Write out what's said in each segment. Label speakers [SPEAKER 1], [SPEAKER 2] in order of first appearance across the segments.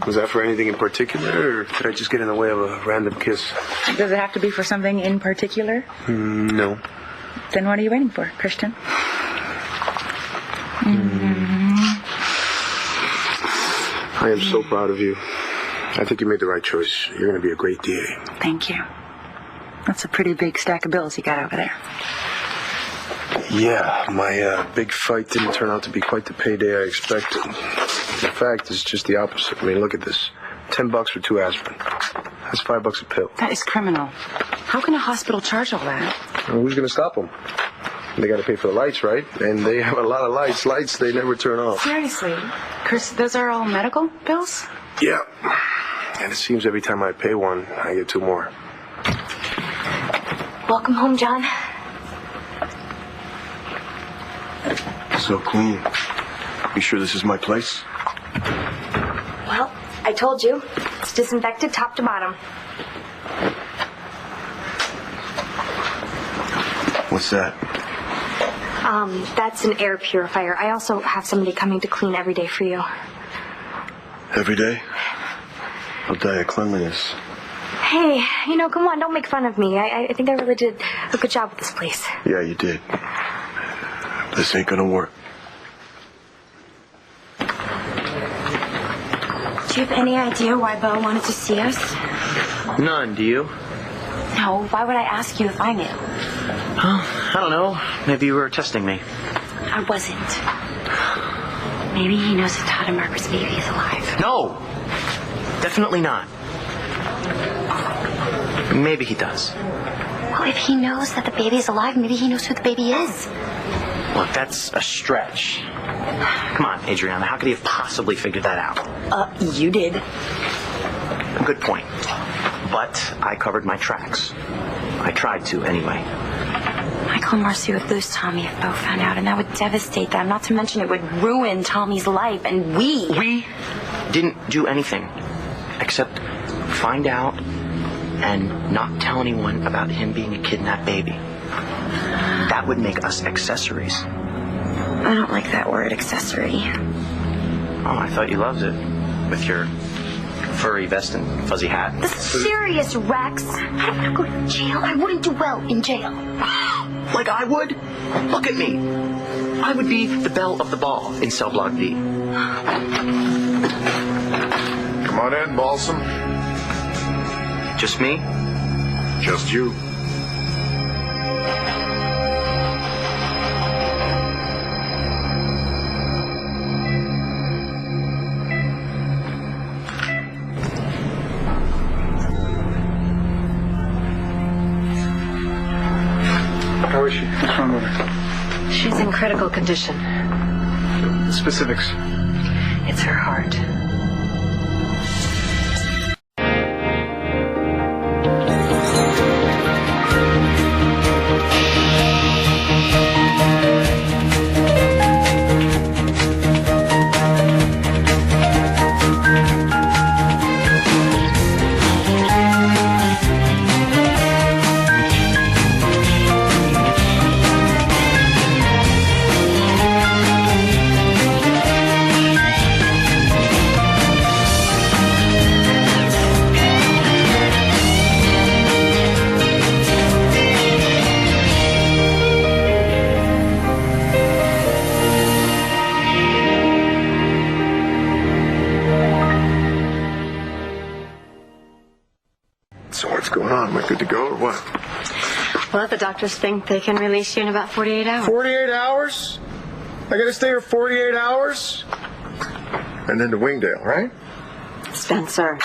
[SPEAKER 1] Was that for anything in particular, or did I just get in the way of a random kiss?
[SPEAKER 2] Does it have to be for something in particular?
[SPEAKER 1] No.
[SPEAKER 2] Then what are you waiting for, Christian?
[SPEAKER 1] I am so proud of you. I think you made the right choice. You're going to be a great DA.
[SPEAKER 2] Thank you. That's a pretty big stack of bills you got over there.
[SPEAKER 1] Yeah, my big fight didn't turn out to be quite the payday I expected. In fact, it's just the opposite. I mean, look at this. $10 for 2 aspirin. That's $5 a pill.
[SPEAKER 2] That is criminal. How can a hospital charge all that?
[SPEAKER 1] Well, who's going to stop them? They got to pay for the lights, right? And they have a lot of lights. Lights they never turn off.
[SPEAKER 2] Seriously? Chris, those are all medical bills?
[SPEAKER 1] Yeah. And it seems every time I pay one, I get 2 more.
[SPEAKER 3] Welcome home, John.
[SPEAKER 1] So clean. You sure this is my place?
[SPEAKER 3] Well, I told you. It's disinfected top to bottom.
[SPEAKER 1] What's that?
[SPEAKER 3] That's an air purifier. I also have somebody coming to clean every day for you.
[SPEAKER 1] Every day? I'll die of cleanliness.
[SPEAKER 3] Hey, come on, don't make fun of me. I think I really did a good job with this place.
[SPEAKER 1] Yeah, you did. This ain't gonna work.
[SPEAKER 3] Do you have any idea why Bo wanted to see us?
[SPEAKER 4] None, do you?
[SPEAKER 3] No, why would I ask you if I knew?
[SPEAKER 4] I don't know. Maybe you were testing me.
[SPEAKER 3] I wasn't. Maybe he knows that Todd and Margaret's baby is alive.
[SPEAKER 4] No! Definitely not. Maybe he does.
[SPEAKER 3] Well, if he knows that the baby is alive, maybe he knows who the baby is.
[SPEAKER 4] Look, that's a stretch. Come on, Adriana. How could he have possibly figured that out?
[SPEAKER 3] You did.
[SPEAKER 4] Good point. But I covered my tracks. I tried to, anyway.
[SPEAKER 3] Michael and Marcy would lose Tommy if Bo found out, and that would devastate them. Not to mention it would ruin Tommy's life, and we
[SPEAKER 4] didn't do anything except find out and not tell anyone about him being a kidnapped baby. That would make us accessories.
[SPEAKER 3] I don't like that word, accessory.
[SPEAKER 4] Oh, I thought you loved it. With your furry vest and fuzzy hat.
[SPEAKER 3] This is serious, Rex. I don't want to go to jail. I wouldn't do well in jail.
[SPEAKER 4] Like I would? Look at me. I would be the belle of the ball in cell block B.
[SPEAKER 1] Come on in, Balsam.
[SPEAKER 4] Just me?
[SPEAKER 1] Just you. How is she? What's wrong with her?
[SPEAKER 3] She's in critical condition.
[SPEAKER 1] Specifics.
[SPEAKER 3] It's her heart.
[SPEAKER 1] So what's going on? Am I good to go or what?
[SPEAKER 3] Well, the doctors think they can release you in about 48 hours.
[SPEAKER 1] 48 hours? I gotta stay here 48 hours? And then to Wingdale, right?
[SPEAKER 5] Spencer,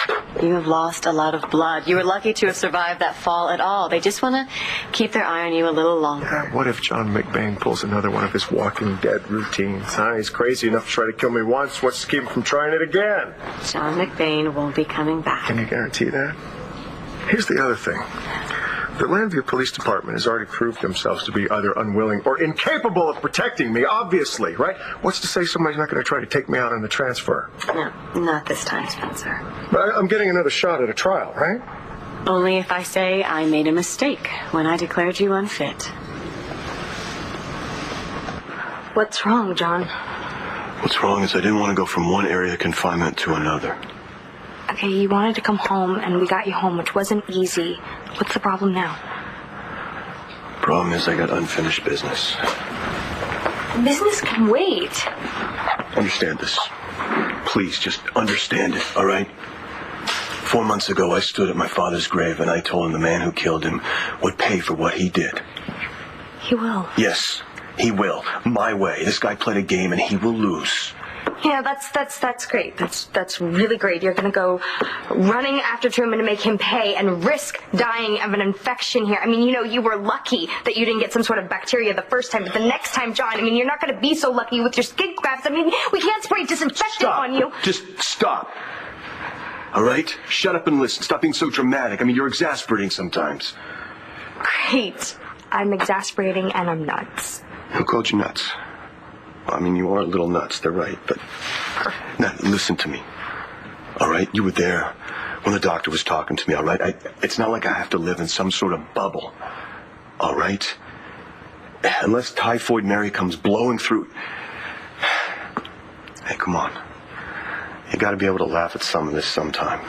[SPEAKER 5] you have lost a lot of blood. You were lucky to have survived that fall at all. They just want to keep their eye on you a little longer.
[SPEAKER 1] Yeah, what if John McBain pulls another one of his Walking Dead routines? Huh? He's crazy enough to try to kill me once. What's to keep him from trying it again?
[SPEAKER 5] John McBain won't be coming back.
[SPEAKER 1] Can you guarantee that? Here's the other thing. The Landview Police Department has already proved themselves to be either unwilling or incapable of protecting me, obviously, right? What's to say somebody's not going to try to take me out on the transfer?
[SPEAKER 5] No, not this time, Spencer.
[SPEAKER 1] But I'm getting another shot at a trial, right?
[SPEAKER 5] Only if I say I made a mistake when I declared you unfit.
[SPEAKER 3] What's wrong, John?
[SPEAKER 1] What's wrong is I didn't want to go from one area of confinement to another.
[SPEAKER 3] Okay, you wanted to come home, and we got you home, which wasn't easy. What's the problem now?
[SPEAKER 1] Problem is I got unfinished business.
[SPEAKER 3] Business can wait.
[SPEAKER 1] Understand this. Please, just understand it, all right? 4 months ago, I stood at my father's grave, and I told him the man who killed him would pay for what he did.
[SPEAKER 3] He will.
[SPEAKER 1] Yes, he will. My way. This guy played a game, and he will lose.
[SPEAKER 3] Yeah, that's great. That's really great. You're gonna go running after Truman to make him pay and risk dying of an infection here. I mean, you know, you were lucky that you didn't get some sort of bacteria the first time, but the next time, John, I mean, you're not gonna be so lucky with your skin grafts. I mean, we can't spray disinfectant on you.
[SPEAKER 1] Just stop. All right? Shut up and listen. Stop being so dramatic. I mean, you're exasperating sometimes.
[SPEAKER 3] Great. I'm exasperating and I'm nuts.
[SPEAKER 1] Who called you nuts? Well, I mean, you are a little nuts. They're right, but... Now, listen to me. All right? You were there when the doctor was talking to me, all right? It's not like I have to live in some sort of bubble. All right? Unless Typhoid Mary comes blowing through... Hey, come on. You gotta be able to laugh at some of this sometime.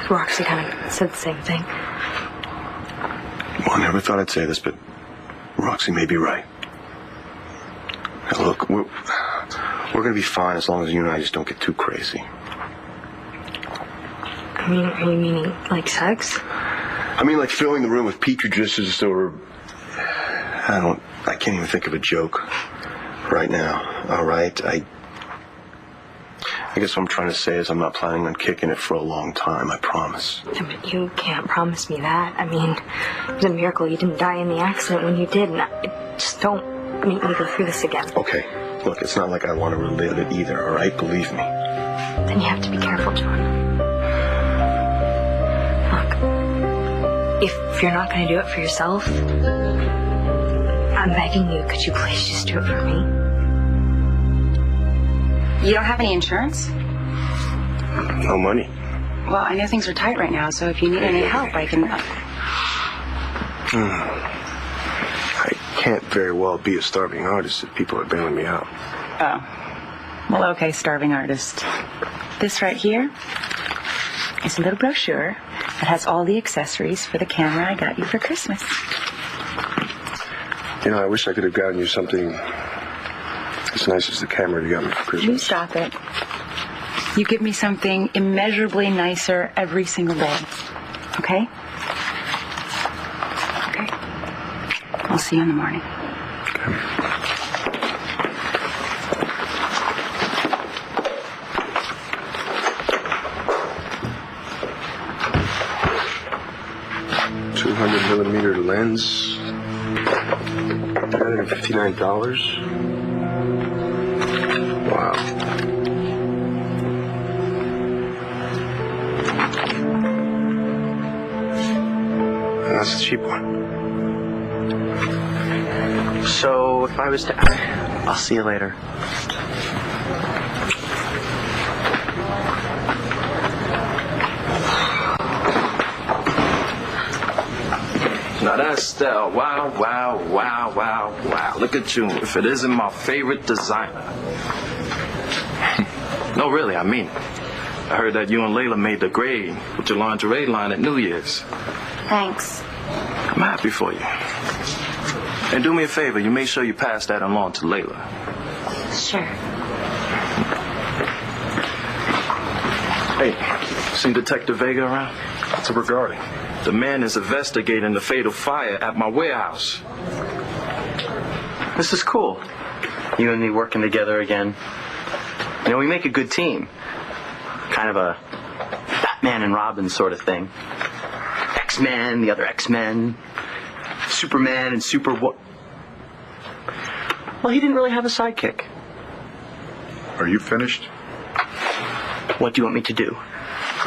[SPEAKER 3] Roxy kind of said the same thing.
[SPEAKER 1] Well, I never thought I'd say this, but Roxy may be right. Now, look, we're gonna be fine as long as you and I just don't get too crazy.
[SPEAKER 3] I mean, are you meaning like sex?
[SPEAKER 1] I mean, like filling the room with petri dishes or... I can't even think of a joke right now, all right? I guess what I'm trying to say is I'm not planning on kicking it for a long time, I promise.
[SPEAKER 3] Yeah, but you can't promise me that. I mean, it was a miracle you didn't die in the accident when you did, and just don't make me go through this again.
[SPEAKER 1] Okay, look, it's not like I want to relive it either, all right? Believe me.
[SPEAKER 3] Then you have to be careful, John. Look, if you're not going to do it for yourself, I'm begging you, could you please just do it for me?
[SPEAKER 2] You don't have any insurance?
[SPEAKER 1] No money.
[SPEAKER 2] Well, I know things are tight right now, so if you need any help, I can...
[SPEAKER 1] I can't very well be a starving artist if people are bailing me out.
[SPEAKER 2] Oh. Well, okay, starving artist. This right here is a little brochure that has all the accessories for the camera I got you for Christmas.
[SPEAKER 1] You know, I wish I could have gotten you something as nice as the camera you got me for Christmas.
[SPEAKER 2] You stop it. You give me something immeasurably nicer every single day. Okay? Okay. I'll see you in the morning.
[SPEAKER 1] Okay. $200mm lens. $159. Wow. That's the cheap one.
[SPEAKER 4] So, if I was to... I'll see you later.
[SPEAKER 6] Now that's style. Wow, wow, wow, wow, wow. Look at you. If it isn't my favorite designer. No, really, I mean it. I heard that you and Layla made the grade with your lingerie line at New Year's.
[SPEAKER 3] Thanks.
[SPEAKER 6] I'm happy for you. And do me a favor, you make sure you pass that along to Layla.
[SPEAKER 3] Sure.
[SPEAKER 6] Hey, seen Detective Vega around?
[SPEAKER 1] What's it regarding?
[SPEAKER 6] The man is investigating the fatal fire at my warehouse.
[SPEAKER 4] This is cool. You and me working together again. You know, we make a good team. Kind of a Batman and Robin sort of thing. X-Men, the other X-Men. Superman and Well, he didn't really have a sidekick.
[SPEAKER 7] Are you finished?
[SPEAKER 4] What do you want me to do?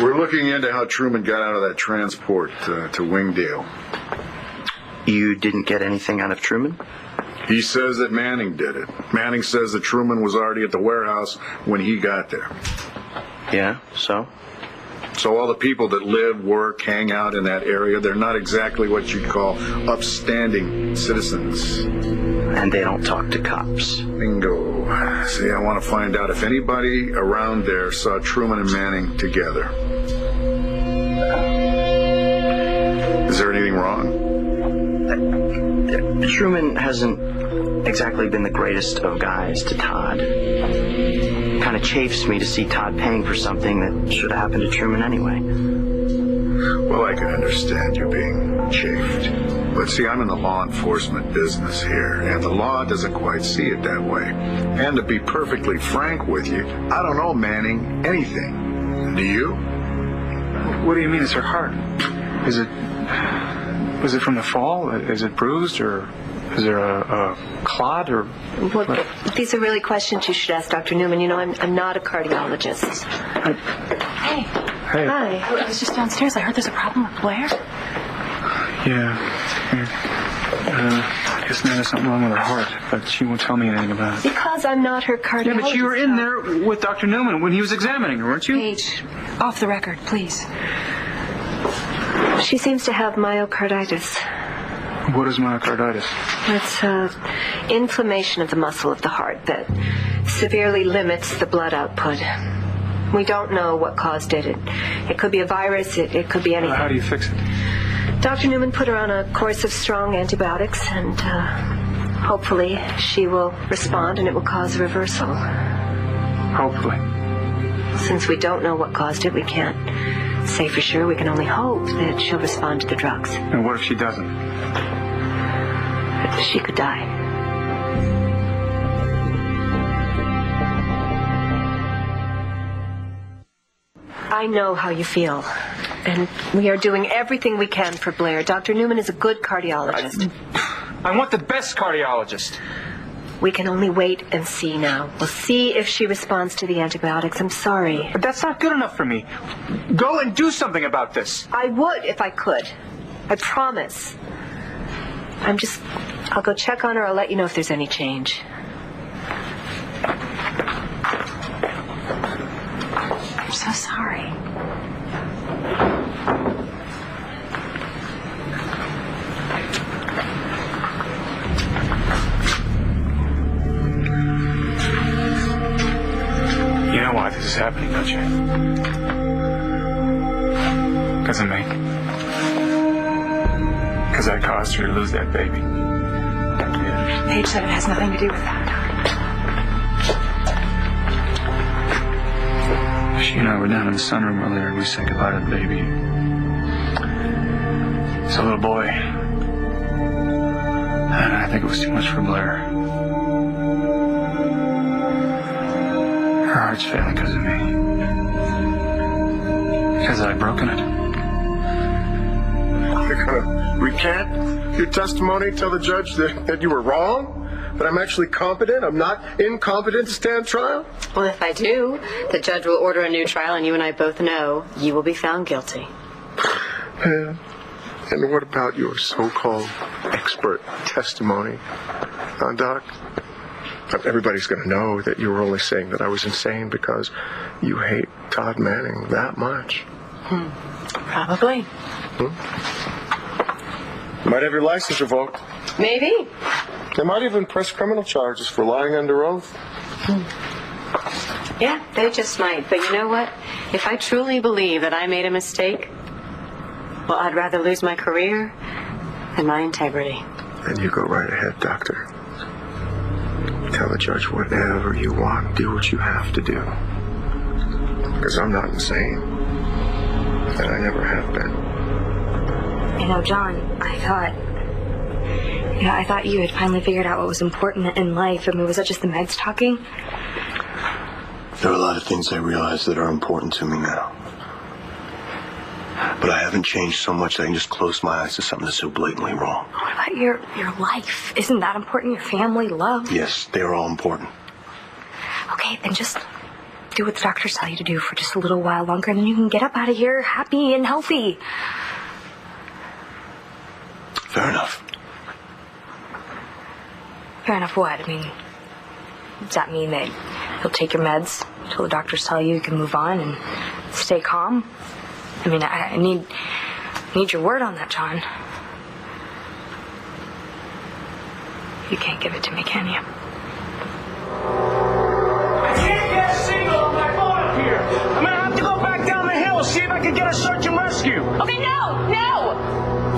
[SPEAKER 7] We're looking into how Truman got out of that transport to Wingdale.
[SPEAKER 4] You didn't get anything out of Truman?
[SPEAKER 7] He says that Manning did it. Manning says that Truman was already at the warehouse when he got there.
[SPEAKER 4] Yeah, so?
[SPEAKER 7] So all the people that live, work, hang out in that area, they're not exactly what you'd call upstanding citizens.
[SPEAKER 4] And they don't talk to cops.
[SPEAKER 7] Bingo. See, I want to find out if anybody around there saw Truman and Manning together. Is there anything wrong?
[SPEAKER 4] Truman hasn't exactly been the greatest of guys to Todd. Kind of chafes me to see Todd paying for something that should have happened to Truman anyway.
[SPEAKER 7] Well, I can understand you being chafed. But see, I'm in the law enforcement business here, and the law doesn't quite see it that way. And to be perfectly frank with you, I don't know Manning anything. Do you?
[SPEAKER 8] What do you mean it's her heart? Was it from the fall? Is it bruised, or is there a clot, or?
[SPEAKER 5] Well, these are really questions you should ask Dr. Newman. You know, I'm not a cardiologist.
[SPEAKER 2] Hey.
[SPEAKER 8] Hey.
[SPEAKER 5] Hi.
[SPEAKER 2] I was just downstairs. I heard there's a problem with Blair.
[SPEAKER 8] Yeah. I guess there's something wrong with her heart, but she won't tell me anything about it.
[SPEAKER 5] Because I'm not her cardiologist.
[SPEAKER 8] Yeah, but you were in there with Dr. Newman when he was examining her, weren't you?
[SPEAKER 2] Paige, off the record, please.
[SPEAKER 5] She seems to have myocarditis.
[SPEAKER 8] What is myocarditis?
[SPEAKER 5] It's inflammation of the muscle of the heart that severely limits the blood output. We don't know what caused it. It could be a virus. It could be anything.
[SPEAKER 8] How do you fix it?
[SPEAKER 5] Dr. Newman put her on a course of strong antibiotics, and hopefully she will respond and it will cause a reversal.
[SPEAKER 8] Hopefully.
[SPEAKER 5] Since we don't know what caused it, we can't say for sure. We can only hope that she'll respond to the drugs.
[SPEAKER 8] And what if she doesn't?
[SPEAKER 5] She could die. I know how you feel, and we are doing everything we can for Blair. Dr. Newman is a good cardiologist.
[SPEAKER 8] I want the best cardiologist.
[SPEAKER 5] We can only wait and see now. We'll see if she responds to the antibiotics. I'm sorry.
[SPEAKER 8] But that's not good enough for me. Go and do something about this.
[SPEAKER 5] I would if I could. I promise. I'll go check on her. I'll let you know if there's any change.
[SPEAKER 2] I'm so sorry.
[SPEAKER 8] You know why this is happening, don't you? Because of me. Because I caused her to lose that baby. Yeah.
[SPEAKER 2] Paige said it has nothing to do with that.
[SPEAKER 8] She and I were down in the sunroom earlier, and we said goodbye to the baby. It's a little boy. And I think it was too much for Blair. Her heart's failing because of me. Because I've broken it.
[SPEAKER 1] You're gonna recant your testimony, tell the judge that you were wrong? That I'm actually competent? I'm not incompetent to stand trial?
[SPEAKER 5] Well, if I do, the judge will order a new trial, and you and I both know you will be found guilty.
[SPEAKER 1] Yeah. And what about your so-called expert testimony, Doc? Everybody's going to know that you were only saying that I was insane because you hate Todd Manning that much.
[SPEAKER 5] Probably.
[SPEAKER 1] You might have your license revoked.
[SPEAKER 5] Maybe.
[SPEAKER 1] They might even press criminal charges for lying under oath.
[SPEAKER 5] Yeah, they just might. But you know what? If I truly believe that I made a mistake, well, I'd rather lose my career than my integrity.
[SPEAKER 1] Then you go right ahead, Doctor. Tell the judge whatever you want. Do what you have to do. Because I'm not insane. And I never have been.
[SPEAKER 3] You know, John, I thought you had finally figured out what was important in life. I mean, was that just the meds talking?
[SPEAKER 9] There are a lot of things I realize that are important to me now. But I haven't changed so much that I can just close my eyes to something that's so blatantly wrong.
[SPEAKER 3] What about your life? Isn't that important? Your family, love?
[SPEAKER 9] Yes, they are all important.
[SPEAKER 3] Okay, then just do what the doctors tell you to do for just a little while longer, and then you can get up out of here happy and healthy.
[SPEAKER 9] Fair enough.
[SPEAKER 3] Fair enough what? I mean, does that mean that you'll take your meds until the doctors tell you can move on and stay calm? I mean, I need your word on that, John. You can't give it to me, can you?
[SPEAKER 10] see if I can get a search and rescue.
[SPEAKER 11] Okay, no!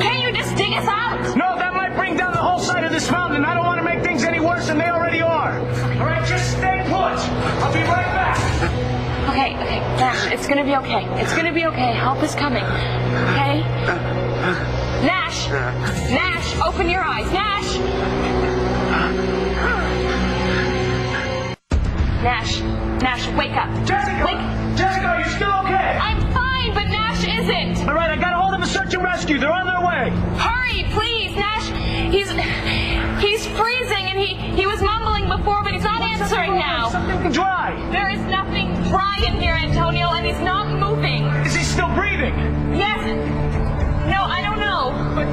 [SPEAKER 11] Can't you just dig us out?
[SPEAKER 10] No, that might bring down the whole side of this mountain, and I don't want to make things any worse than they already are. All right, just stay put. I'll be right back.
[SPEAKER 11] Okay, Nash, it's gonna be okay. It's gonna be okay. Help is coming. Okay? Nash! Nash, open your eyes. Nash! Nash, wake up.
[SPEAKER 10] Jessica, are you still okay?
[SPEAKER 11] I'm fine, but Nash isn't.
[SPEAKER 10] All right, I got a hold of a search and rescue. They're on their way.
[SPEAKER 11] Hurry, please, Nash. He's freezing, and he was mumbling before, but he's not answering now.
[SPEAKER 10] Something dry.
[SPEAKER 11] There is nothing dry in here, Antonio, and he's not moving.
[SPEAKER 10] Is he still breathing?
[SPEAKER 11] Yes. No, I don't know.
[SPEAKER 10] But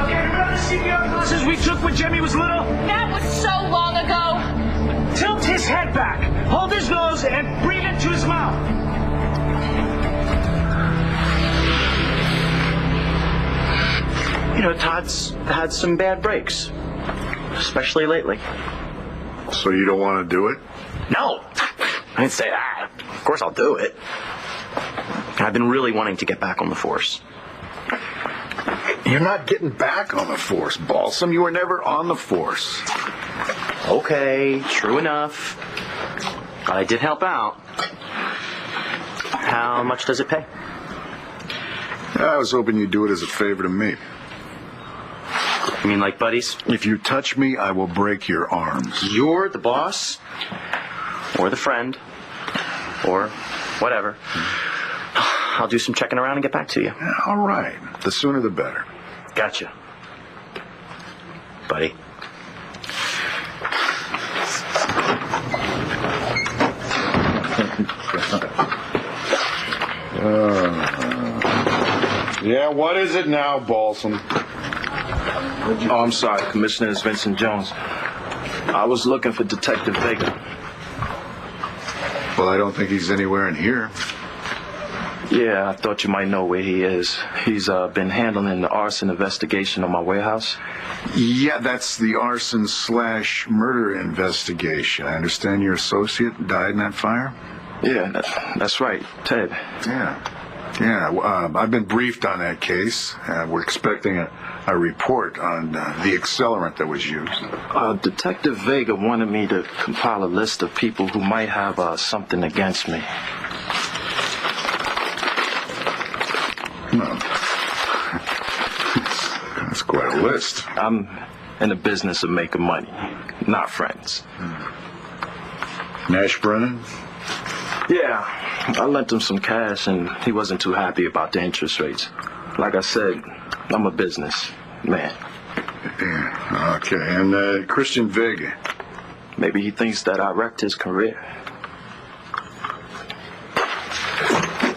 [SPEAKER 10] okay, remember the CPR classes we took when Jimmy was little?
[SPEAKER 11] That was so long ago.
[SPEAKER 10] Tilt his head back, hold his nose, and breathe into his mouth.
[SPEAKER 4] You know, Todd's had some bad breaks, especially lately.
[SPEAKER 7] So you don't want to do it?
[SPEAKER 4] No, I didn't say that. Of course I'll do it. I've been really wanting to get back on the force.
[SPEAKER 7] You're not getting back on the force, Balsam. You were never on the force.
[SPEAKER 4] Okay, true enough. But I did help out. How much does it pay?
[SPEAKER 7] I was hoping you'd do it as a favor to me.
[SPEAKER 4] You mean like buddies?
[SPEAKER 7] If you touch me, I will break your arms.
[SPEAKER 4] You're the boss, or the friend, or whatever. I'll do some checking around and get back to you.
[SPEAKER 7] All right. The sooner the better.
[SPEAKER 4] Gotcha. Buddy.
[SPEAKER 7] Yeah, what is it now, Balsam?
[SPEAKER 6] Oh, I'm sorry, Commissioner. It's Vincent Jones. I was looking for Detective Vega.
[SPEAKER 7] Well, I don't think he's anywhere in here.
[SPEAKER 6] Yeah, I thought you might know where he is. He's been handling the arson investigation on my warehouse.
[SPEAKER 7] Yeah, that's the arson/murder investigation. I understand your associate died in that fire?
[SPEAKER 6] Yeah, that's right, Ted.
[SPEAKER 7] Yeah. I've been briefed on that case. We're expecting a report on the accelerant that was used.
[SPEAKER 6] Detective Vega wanted me to compile a list of people who might have something against me.
[SPEAKER 7] No. That's quite a list.
[SPEAKER 6] I'm in the business of making money, not friends.
[SPEAKER 7] Nash Brennan?
[SPEAKER 6] Yeah, I lent him some cash and he wasn't too happy about the interest rates. Like I said, I'm a business man.
[SPEAKER 7] Yeah, okay. And Christian Vega?
[SPEAKER 6] Maybe he thinks that I wrecked his career.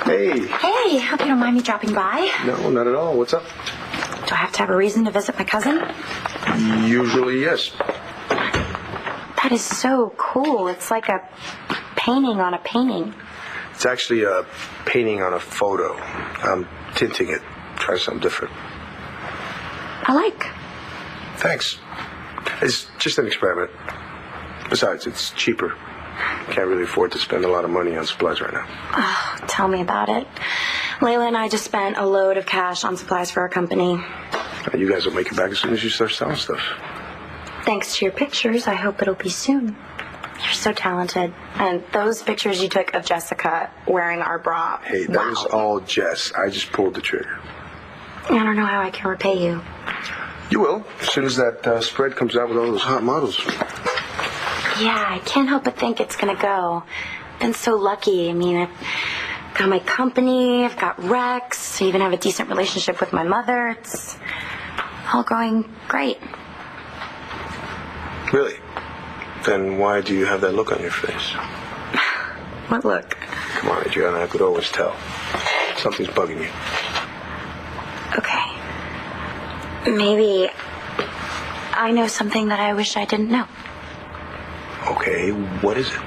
[SPEAKER 1] Hey.
[SPEAKER 3] Hey, hope you don't mind me dropping by.
[SPEAKER 1] No, not at all. What's up?
[SPEAKER 3] Do I have to have a reason to visit my cousin?
[SPEAKER 1] Usually, yes.
[SPEAKER 3] That is so cool. It's like a painting on a painting.
[SPEAKER 1] It's actually a painting on a photo. I'm tinting it. Try something different.
[SPEAKER 3] I like.
[SPEAKER 1] Thanks. It's just an experiment. Besides, it's cheaper. Can't really afford to spend a lot of money on supplies right now.
[SPEAKER 3] Oh, tell me about it. Layla and I just spent a load of cash on supplies for our company.
[SPEAKER 1] You guys will make it back as soon as you start selling stuff.
[SPEAKER 3] Thanks to your pictures, I hope it'll be soon. You're so talented. And those pictures you took of Jessica wearing our bra.
[SPEAKER 1] Hey, that was all Jess. I just pulled the trigger.
[SPEAKER 3] I don't know how I can repay you.
[SPEAKER 1] You will, as soon as that spread comes out with all those hot models.
[SPEAKER 3] Yeah, I can't help but think it's gonna go. Been so lucky. I mean, I've got my company, I've got Rex, I even have a decent relationship with my mother. It's all going great.
[SPEAKER 1] Really? Then why do you have that look on your face?
[SPEAKER 3] What look?
[SPEAKER 1] Come on, Adriana, I could always tell. Something's bugging you.
[SPEAKER 3] Okay. Maybe I know something that I wish I didn't know.
[SPEAKER 1] Okay, what is it?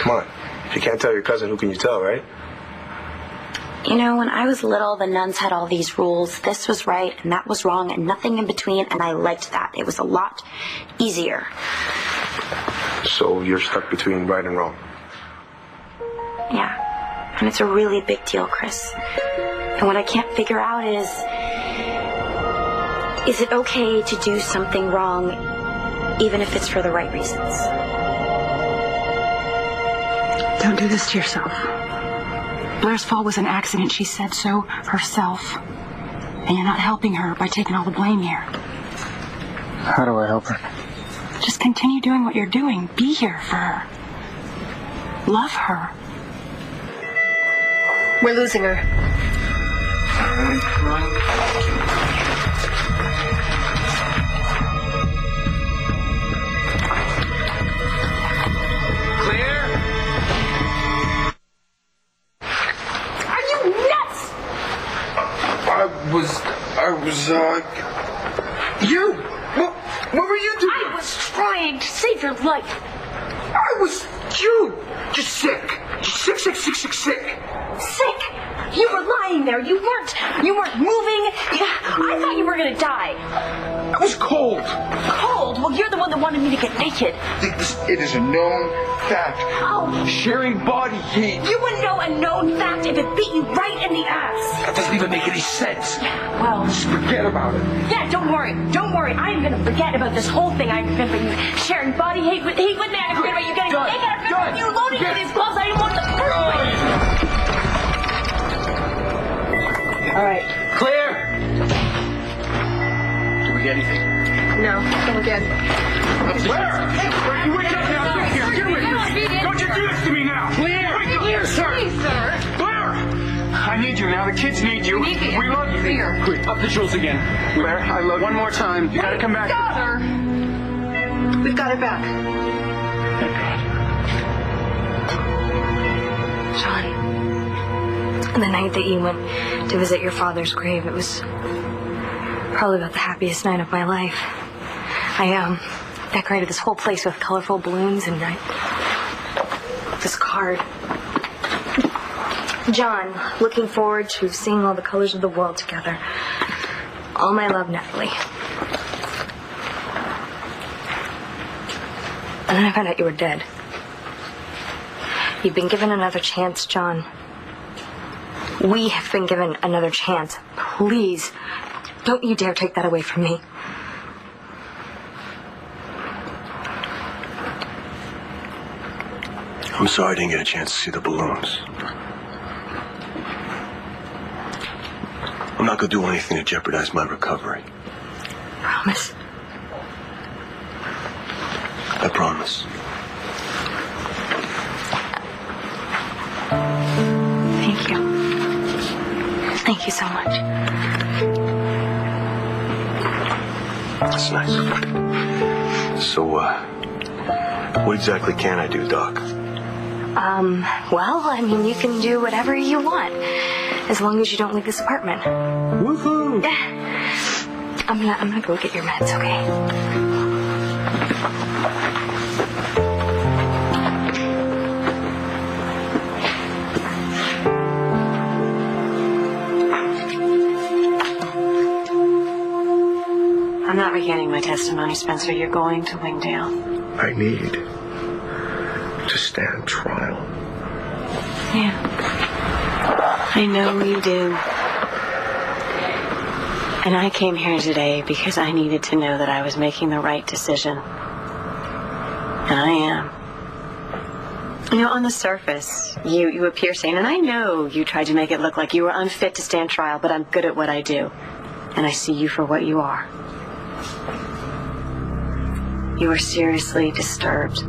[SPEAKER 1] Come on. If you can't tell your cousin, who can you tell, right?
[SPEAKER 3] You know, when I was little, the nuns had all these rules. This was right, and that was wrong, and nothing in between, and I liked that. It was a lot easier.
[SPEAKER 1] So you're stuck between right and wrong?
[SPEAKER 3] Yeah.
[SPEAKER 2] And it's a really big deal, Chris. And what I can't figure out is it okay to do something wrong even if it's for the right reasons?
[SPEAKER 12] Don't do this to yourself. Blair's fall was an accident. She said so herself. And you're not helping her by taking all the blame here.
[SPEAKER 8] How do I help her?
[SPEAKER 12] Just continue doing what you're doing. Be here for her. Love her.
[SPEAKER 5] We're losing her.
[SPEAKER 10] Claire?
[SPEAKER 11] Are you nuts?
[SPEAKER 10] You? What were you doing?
[SPEAKER 11] I was trying to save your life.
[SPEAKER 10] You. Just sick. Sick.
[SPEAKER 11] Sick? You were lying there. You weren't moving. I thought you were gonna die.
[SPEAKER 10] I was cold.
[SPEAKER 11] Cold? Well, you're the one that wanted me to get naked.
[SPEAKER 10] It is a known fact.
[SPEAKER 11] Oh.
[SPEAKER 10] Sharing body heat.
[SPEAKER 11] You wouldn't know a known fact if it beat you right in the ass.
[SPEAKER 10] That doesn't even make any sense.
[SPEAKER 11] Well,
[SPEAKER 10] just forget about it.
[SPEAKER 11] Yeah, don't worry. I am gonna forget about this whole thing. I remember you sharing body heat with me. I remember you getting naked. I remember you loading me these gloves. I didn't want the first place.
[SPEAKER 5] All right.
[SPEAKER 10] Claire! Did we get anything?
[SPEAKER 5] No, we're good.
[SPEAKER 10] Blair! You wake up now! Get away! Don't you do this to me now! Blair, sir!
[SPEAKER 11] Please, sir!
[SPEAKER 10] Blair! I need you now. The kids need you. We love you.
[SPEAKER 11] Here.
[SPEAKER 10] Quick, up the jewels again. Blair, I love you. One more time. You gotta come back.
[SPEAKER 11] Sir!
[SPEAKER 5] We've got her back.
[SPEAKER 10] Thank God.
[SPEAKER 3] John, the night that you went to visit your father's grave, it was probably about the happiest night of my life. I decorated this whole place with colorful balloons and this card. John, looking forward to seeing all the colors of the world together. All my love, Natalie. And then I found out you were dead. You've been given another chance, John. We have been given another chance. Please, don't you dare take that away from me.
[SPEAKER 9] I'm sorry I didn't get a chance to see the balloons. I'm not going to do anything to jeopardize my recovery.
[SPEAKER 3] Promise?
[SPEAKER 9] I promise.
[SPEAKER 3] Thank you. Thank you so much.
[SPEAKER 9] That's nice. So, what exactly can I do, Doc?
[SPEAKER 3] Well, I mean, you can do whatever you want, as long as you don't leave this apartment.
[SPEAKER 9] Woohoo!
[SPEAKER 3] I'm gonna go get your meds, okay?
[SPEAKER 5] I'm not recanting my testimony, Spencer. You're going to Wingdale.
[SPEAKER 1] I need to stand trial.
[SPEAKER 5] Yeah. I know you do. And I came here today because I needed to know that I was making the right decision. And I am. You know, on the surface, you appear sane, and I know you tried to make it look like you were unfit to stand trial, but I'm good at what I do. And I see you for what you are. You are seriously disturbed.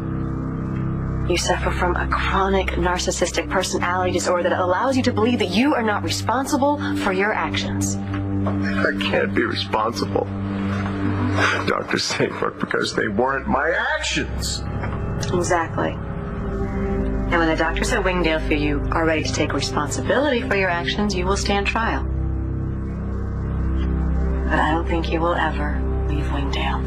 [SPEAKER 5] You suffer from a chronic narcissistic personality disorder that allows you to believe that you are not responsible for your actions.
[SPEAKER 1] I can't be responsible. Doctors say, but because they weren't my actions.
[SPEAKER 5] Exactly. And when the doctors at Wingdale feel you are ready to take responsibility for your actions, you will stand trial. But I don't think you will ever leave Wingdale.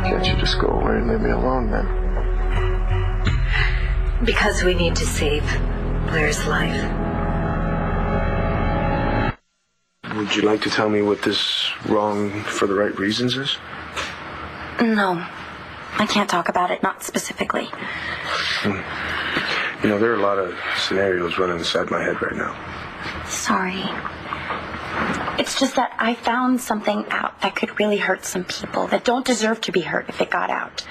[SPEAKER 1] Can't you just go away and leave me alone, then?
[SPEAKER 5] Because we need to save Blair's life.
[SPEAKER 1] Would you like to tell me what this wrong for the right reasons is?
[SPEAKER 2] No. I can't talk about it, not specifically.
[SPEAKER 1] You know, there are a lot of scenarios running inside my head right now.
[SPEAKER 2] Sorry. It's just that I found something out that could really hurt some people that don't deserve to be hurt if it got out.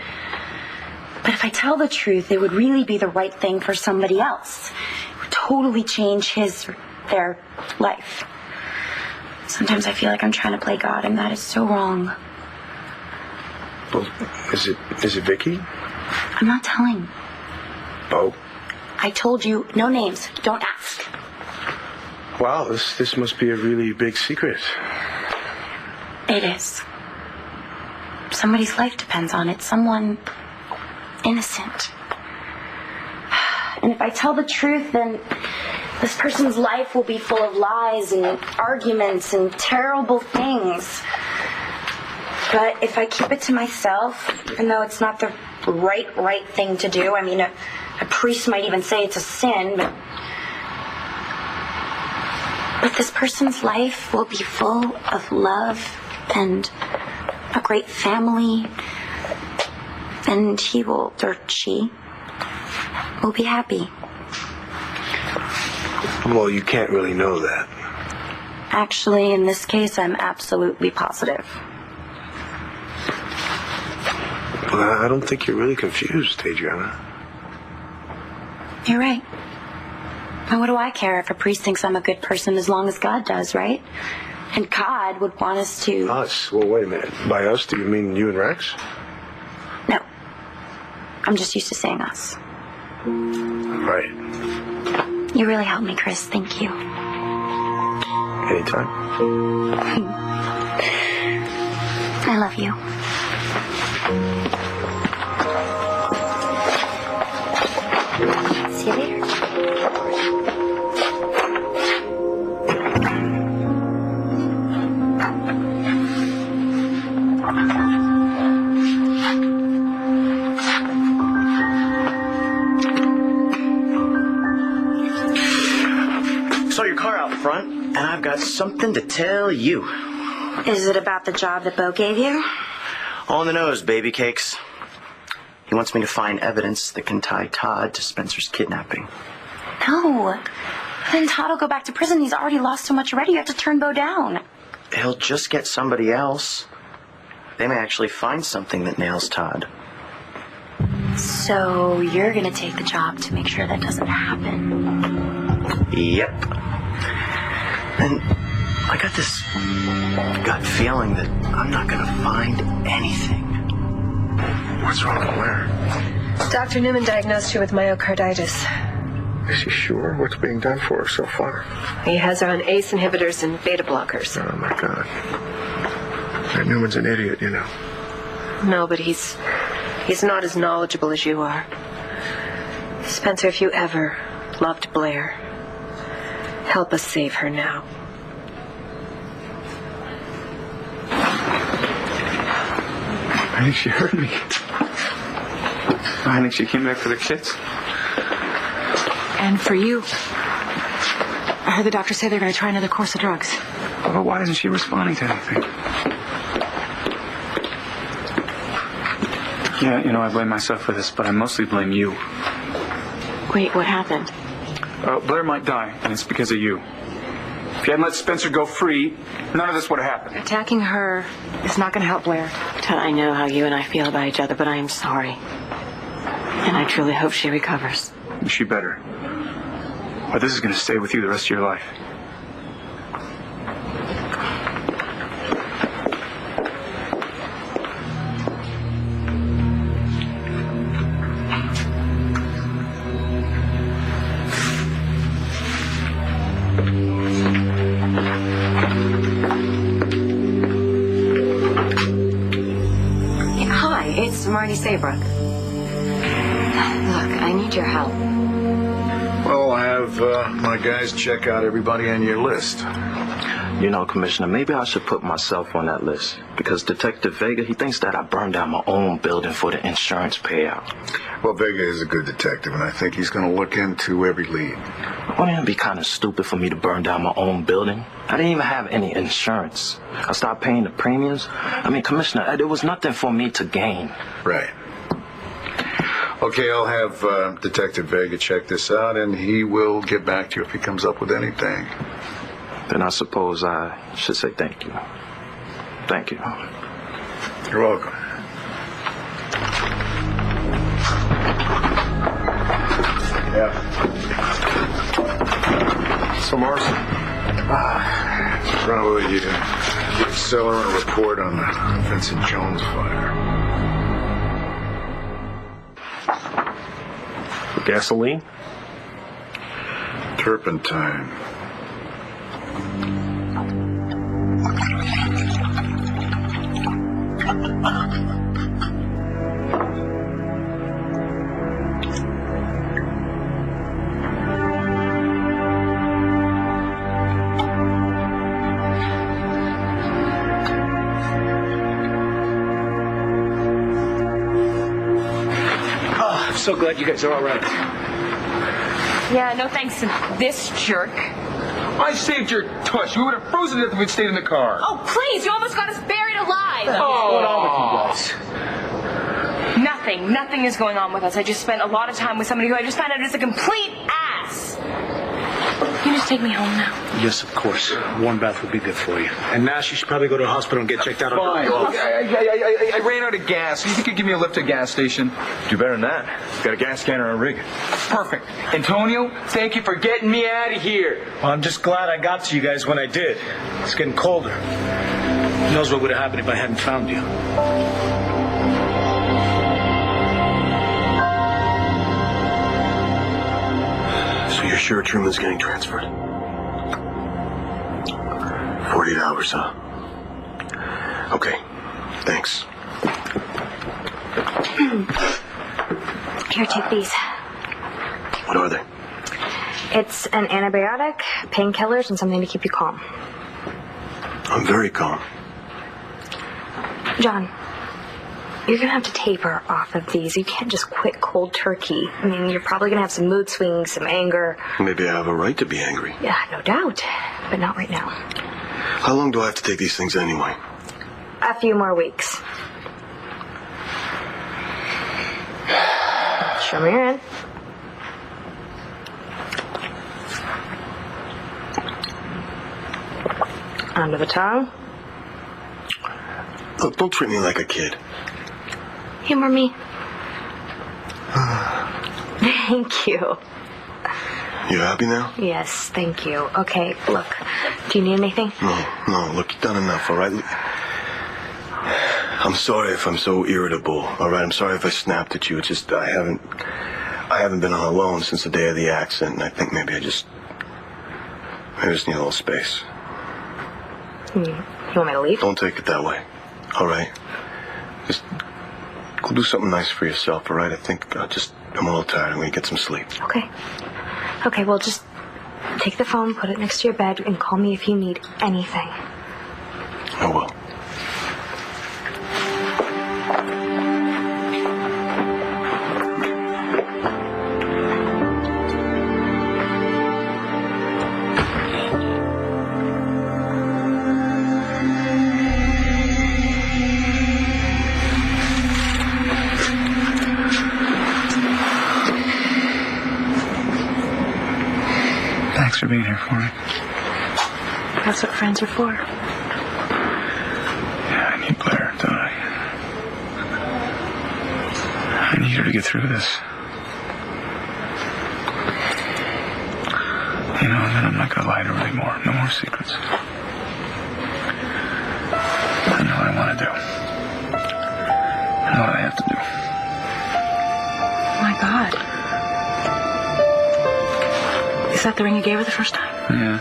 [SPEAKER 2] But if I tell the truth, it would really be the right thing for somebody else. It would totally change his or their life. Sometimes I feel like I'm trying to play God, and that is so wrong.
[SPEAKER 1] Well, is it Vicky?
[SPEAKER 2] I'm not telling.
[SPEAKER 1] Oh.
[SPEAKER 2] I told you, no names. Don't ask.
[SPEAKER 1] Wow, this must be a really big secret.
[SPEAKER 2] It is. Somebody's life depends on it. Someone innocent. And if I tell the truth, then this person's life will be full of lies and arguments and terrible things. But if I keep it to myself, even though it's not the right thing to do, I mean, a priest might even say it's a sin, but this person's life will be full of love and a great family, and he will, or she, will be happy.
[SPEAKER 1] Well, you can't really know that.
[SPEAKER 2] Actually, in this case, I'm absolutely positive.
[SPEAKER 1] Well, I don't think you're really confused, Adriana.
[SPEAKER 2] You're right. And what do I care if a priest thinks I'm a good person as long as God does, right? And God would want us to...
[SPEAKER 1] Us? Well, wait a minute. By us, do you mean you and Rex?
[SPEAKER 2] No. I'm just used to saying us.
[SPEAKER 1] Right.
[SPEAKER 2] You really helped me, Chris. Thank you.
[SPEAKER 1] Anytime.
[SPEAKER 2] I love you. See you later.
[SPEAKER 4] Saw your car out front, and I've got something to tell you.
[SPEAKER 2] Is it about the job that Bo gave you?
[SPEAKER 4] On the nose, baby cakes. He wants me to find evidence that can tie Todd to Spencer's kidnapping.
[SPEAKER 2] No. Then Todd will go back to prison. He's already lost so much already. You have to turn Bo down.
[SPEAKER 4] He'll just get somebody else. They may actually find something that nails Todd.
[SPEAKER 2] So you're going to take the job to make sure that doesn't happen.
[SPEAKER 4] Yep. And I got this gut feeling that I'm not going to find anything.
[SPEAKER 1] What's wrong with Blair?
[SPEAKER 13] Dr. Newman diagnosed her with myocarditis.
[SPEAKER 1] Is she sure? What's being done for her so far?
[SPEAKER 13] He has her on ACE inhibitors and beta blockers.
[SPEAKER 1] Oh, my God. That Newman's an idiot, you know.
[SPEAKER 13] No, but he's not as knowledgeable as you are. Spencer, if you ever loved Blair, help us save her now.
[SPEAKER 8] I think she heard me. I think she came back for the kids.
[SPEAKER 12] And for you. I heard the doctor say they're going to try another course of drugs.
[SPEAKER 8] Well, why isn't she responding to anything? Yeah, you know, I blame myself for this, but I mostly blame you.
[SPEAKER 5] Wait, what happened?
[SPEAKER 8] Blair might die, and it's because of you. If you hadn't let Spencer go free, none of this would have happened.
[SPEAKER 12] Attacking her is not going to help Blair.
[SPEAKER 5] Todd, I know how you and I feel about each other, but I am sorry. And I truly hope she recovers.
[SPEAKER 8] She better. Or this is going to stay with you the rest of your life.
[SPEAKER 5] Hi, it's Marty Saybrook. Look, I need your help.
[SPEAKER 7] Well, I have my guys check out everybody on your list.
[SPEAKER 6] You know, Commissioner, maybe I should put myself on that list. Because Detective Vega, he thinks that I burned down my own building for the insurance payout.
[SPEAKER 7] Well, Vega is a good detective, and I think he's going to look into every lead.
[SPEAKER 6] Wouldn't it be kind of stupid for me to burn down my own building? I didn't even have any insurance. I stopped paying the premiums. I mean, Commissioner, there was nothing for me to gain.
[SPEAKER 7] Right. Okay, I'll have Detective Vega check this out, and he will get back to you if he comes up with anything.
[SPEAKER 6] Then I suppose I should say thank you. Thank you.
[SPEAKER 7] You're welcome. Yeah.
[SPEAKER 1] So, Marcy.
[SPEAKER 7] Probably give Seller a report on the Vincent Jones fire.
[SPEAKER 1] Gasoline?
[SPEAKER 7] Turpentine.
[SPEAKER 10] I'm so glad you guys are all right.
[SPEAKER 11] Yeah, no thanks to this jerk.
[SPEAKER 8] I saved your tush. We would have frozen to death if we'd stayed in the car.
[SPEAKER 11] Oh, please, you almost got us buried alive.
[SPEAKER 10] What's going on with you guys?
[SPEAKER 11] Nothing is going on with us. I just spent a lot of time with somebody who I just found out is a complete ass. You just take me home now.
[SPEAKER 10] Yes, of course. Warm bath would be good for you. And Nash, you should probably go to the hospital and get checked out.
[SPEAKER 8] Fine. I ran out of gas. You think you'd give me a lift to a gas station?
[SPEAKER 1] Do better than that. Got a gas scanner on rig.
[SPEAKER 8] Perfect. Antonio, thank you for getting me out of here.
[SPEAKER 10] Well, I'm just glad I got to you guys when I did. It's getting colder. Who knows what would have happened if I hadn't found you.
[SPEAKER 9] So you're sure Truman's getting transferred? 48 hours, huh? Okay, thanks.
[SPEAKER 3] Here, take these.
[SPEAKER 9] What are they?
[SPEAKER 3] It's an antibiotic, painkillers, and something to keep you calm.
[SPEAKER 9] I'm very calm.
[SPEAKER 3] John, you're going to have to taper off of these. You can't just quit cold turkey. I mean, you're probably going to have some mood swings, some anger.
[SPEAKER 9] Maybe I have a right to be angry.
[SPEAKER 3] Yeah, no doubt. But not right now.
[SPEAKER 9] How long do I have to take these things anyway?
[SPEAKER 3] A few more weeks. Show me your hand. Under the tongue.
[SPEAKER 9] Look, don't treat me like a kid.
[SPEAKER 3] Humor me. Thank you.
[SPEAKER 9] You happy now?
[SPEAKER 3] Yes, thank you. Okay, look. Do you need anything?
[SPEAKER 9] No, look, you've done enough, all right? I'm sorry if I'm so irritable, all right? I'm sorry if I snapped at you. It's just I haven't been on alone since the day of the accident, and I think maybe I just need a little space.
[SPEAKER 3] You want me to leave?
[SPEAKER 9] Don't take it that way, all right? Just go do something nice for yourself, all right? I think I'm a little tired. I'm going to get some sleep.
[SPEAKER 3] Okay. Okay, well, just take the phone, put it next to your bed, and call me if you need anything.
[SPEAKER 9] I will.
[SPEAKER 8] Thanks for being here for me.
[SPEAKER 12] That's what friends are for.
[SPEAKER 8] Yeah, I need Blair, don't I? I need her to get through this. You know, and then I'm not going to lie to her anymore. No more secrets. I know what I want to do. I know what I have to do.
[SPEAKER 12] My God. Is that the ring you gave her the first time?
[SPEAKER 8] Yeah.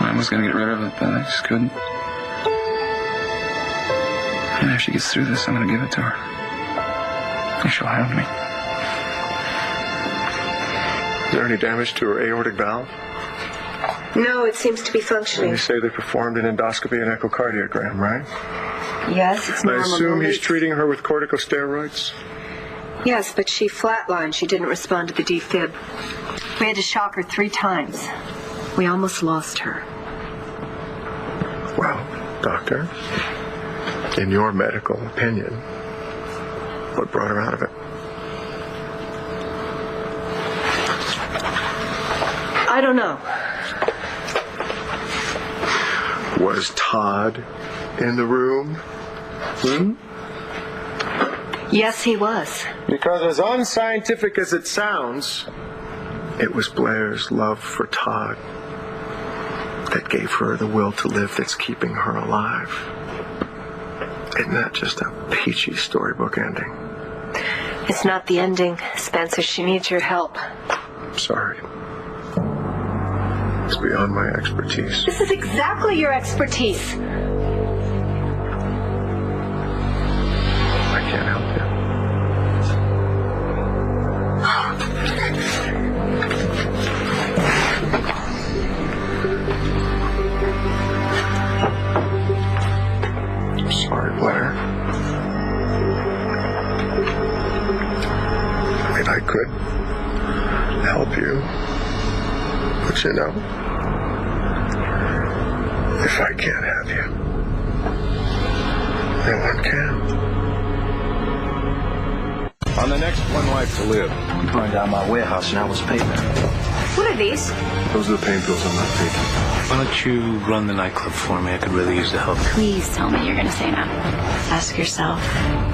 [SPEAKER 8] I was going to get rid of it, but I just couldn't. And if she gets through this, I'm going to give it to her. And she'll have me.
[SPEAKER 1] there any damage to her aortic valve?
[SPEAKER 13] No, it seems to be
[SPEAKER 1] And
[SPEAKER 13] functioning.
[SPEAKER 1] you say they performed an endoscopy and echocardiogram, right?
[SPEAKER 13] Yes, it's
[SPEAKER 1] I
[SPEAKER 13] normal.
[SPEAKER 1] assume he's treating her with corticosteroids?
[SPEAKER 13] Yes, but she flatlined. She didn't respond to the defib. We had to shock her 3 times. We almost lost her.
[SPEAKER 1] Well, doctor, in your medical opinion, what brought her out of it?
[SPEAKER 13] I don't know.
[SPEAKER 1] Was Todd in the room?
[SPEAKER 13] Yes, he was.
[SPEAKER 1] Because as unscientific as it sounds, it was Blair's love for Todd that gave her the will to live that's keeping her alive. Isn't that just a peachy storybook ending?
[SPEAKER 13] It's not the ending, Spencer. She needs your help.
[SPEAKER 1] Sorry. It's beyond my expertise.
[SPEAKER 13] This is exactly your expertise.
[SPEAKER 1] I can't help you. I'm sorry, Blair. I mean, I could help you. But you know, if I can't have you, no one can.
[SPEAKER 7] On the next One Life to Live.
[SPEAKER 6] You burned down my warehouse and I was paying.
[SPEAKER 3] What are these?
[SPEAKER 1] Those are the pain pills I'm not taking.
[SPEAKER 14] Why don't you run the nightclub for me? I could really use the help.
[SPEAKER 2] Please tell me you're going to say no.
[SPEAKER 5] Ask yourself,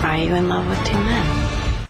[SPEAKER 5] are you in love with 2 men?